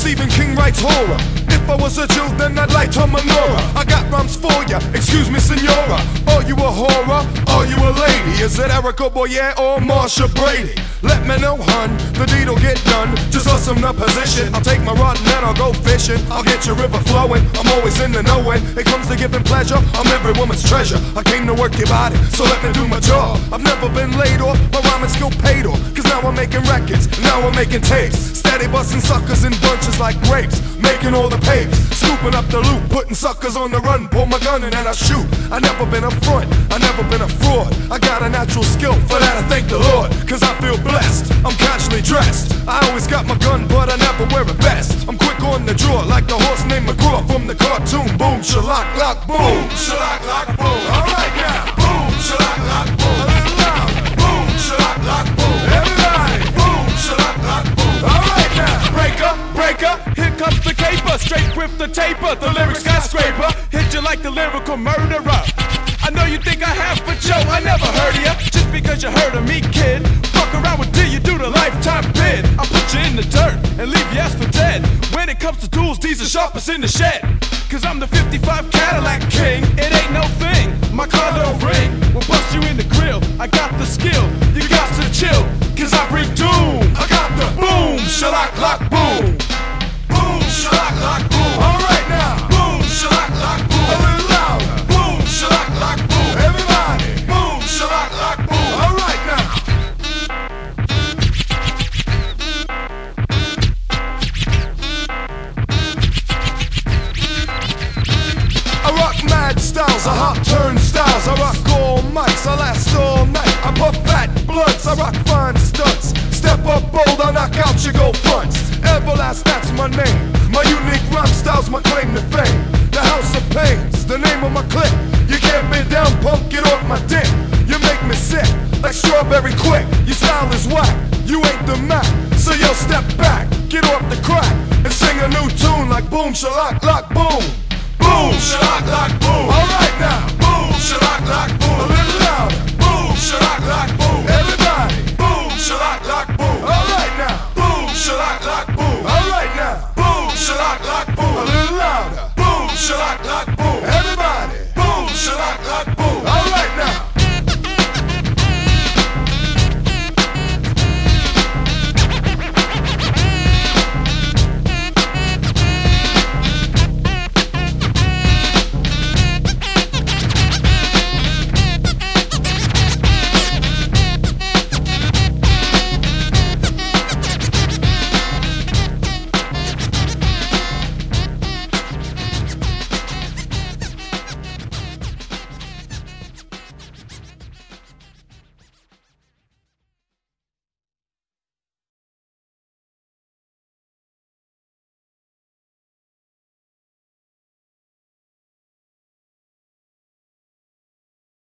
Stephen King writes horror. If I was a Jew, then I'd light a menorah. I got rhymes for ya, excuse me, senora. Are you a horror? Are you a lady? Is it Erica Boyer or Marsha Brady? Let me know, hun, the deed'll get done. Just awesome the position. I'll take my rod and then I'll go fishing. I'll get your river flowing, I'm always in the know when it comes to giving pleasure. I'm every woman's treasure. I came to work your body, so let me do my job. I've never been laid off, my rhyming skill paid off. Cause now I'm making records, now I'm making tapes. Steady busting suckers in bunches like grapes, making all the papes, scooping up the loot, putting suckers on the run. Pull my gun and then I shoot. I never been a front, I never been a fraud. I got a natural skill, for that I thank the Lord. Cause I feel blessed, I'm casually dressed. I always got my gun, but I never wear a vest. I'm quick on the draw, like the horse named McGraw from the cartoon. Boom, shellac, lock, boom, shellac, lock, boom. Alright now, boom, shellac, lock, boom. A little louder, boom, shellac, lock, boom. Everybody, boom, shellac, lock, boom. Alright now, breaker, breaker, here comes the caper, straight with the taper, the lyric skyscraper, hit you like the lyrical murderer. I know you think I have, but yo, I never heard of ya. Just because you heard of me, kid. Fuck around with D, you do the lifetime bid. I'll put you in the dirt and leave your ass for dead. When it comes to tools, these are sharpest in the shed. Cause I'm the 55 Cadillac king, it ain't no thing. My car don't ring, we'll bust you in the grill. I got the skill, you got to chill. Cause I bring doom, I got the boom, shellac, lock, boom. Boom, shellac, lock, boom. Alright now, boom, shellac, lock, boom. A little louder, boom, shellac, lock, boom. Everybody, boom, shellac, lock, boom. Alright now. I rock mad styles, I hop turnstiles, I rock all mics, I last all night. I puff fat blunts, I rock fine stunts. Step up bold, I knock out your gold fronts. Everlast, that's my name. My unique rhyme style's my claim to fame. The House of Pains, the name of my clique. You can't be down, punk, get off my dick. You make me sick, like strawberry quick. Your style is whack, you ain't the Mac. So yo, step back, get off the crack, and sing a new tune like boom, shellac, lock, boom. Boom, shellac, lock, boom. Alright now, boom, shellac, lock, boom. A little louder, boom, shellac, lock, boom.